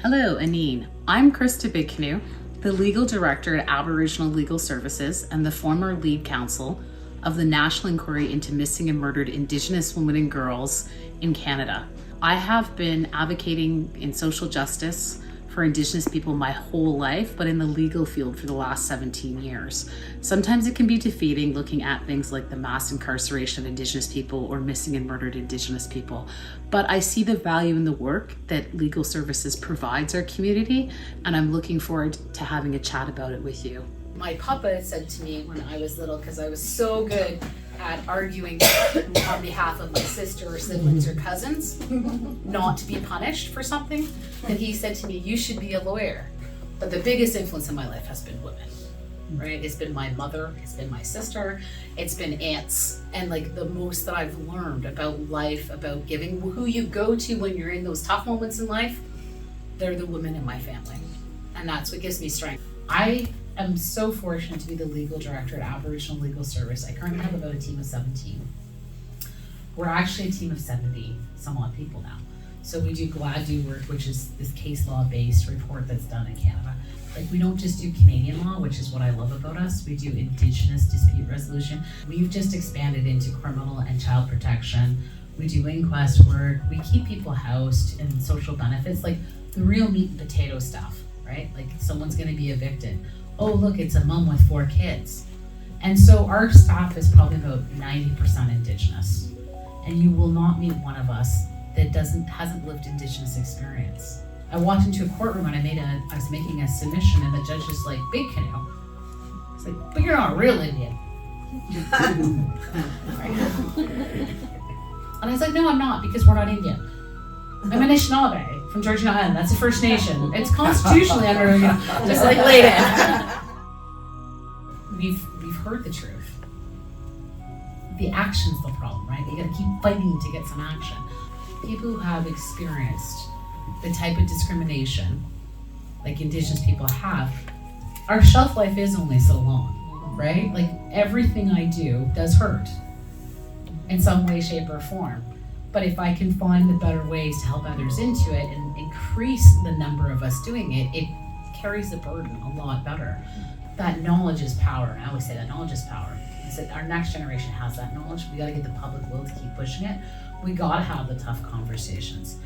Hello, Anine. I'm Christa Big Canoe, the Legal Director at Aboriginal Legal Services and the former Lead Counsel of the National Inquiry into Missing and Murdered Indigenous Women and Girls in Canada. I have been advocating in social justice for Indigenous people my whole life, but in the legal field for the last 17 years. Sometimes it can be defeating looking at things like the mass incarceration of Indigenous people or missing and murdered Indigenous people. But I see the value in the work that legal services provides our community, and I'm looking forward to having a chat about it with you. My papa said to me when I was little, because I was so good at arguing on behalf of my sister or siblings or cousins, not to be punished for something, that he said to me, you should be a lawyer. But the biggest influence in my life has been women, right? It's been my mother, it's been my sister, it's been aunts. And like the most that I've learned about life, about giving, who you go to when you're in those tough moments in life, they're the women in my family. And that's what gives me strength. I'm so fortunate to be the legal director at Aboriginal Legal Service. I currently have about a team of 17. We're actually a team of 70 some odd people now. So we do GLAD-DO work, which is this case law based report that's done in Canada. Like, we don't just do Canadian law, which is what I love about us. We do Indigenous dispute resolution. We've just expanded into criminal and child protection. We do inquest work. We keep people housed and social benefits, like the real meat and potato stuff, right? Like, someone's gonna be evicted. Oh, look, it's a mom with 4 kids. And so our staff is probably about 90% Indigenous. And you will not meet one of us that hasn't lived Indigenous experience. I walked into a courtroom and I was making a submission, and the judge was like, Big Canoe. It's like, but you're not a real Indian. And I was like, no, I'm not, because we're not Indian. I'm an Anishinaabe from Georgian Island. That's a First Nation. It's constitutionally under, just like laid in. We've heard the truth. The action's the problem, right? You gotta keep fighting to get some action. People who have experienced the type of discrimination like Indigenous people have, our shelf life is only so long, right? Like, everything I do does hurt in some way, shape, or form. But if I can find the better ways to help others into it and increase the number of us doing it, it carries the burden a lot better. That knowledge is power. I always say that knowledge is power. Is that our next generation has that knowledge. We gotta get the public will to keep pushing it. We gotta have the tough conversations.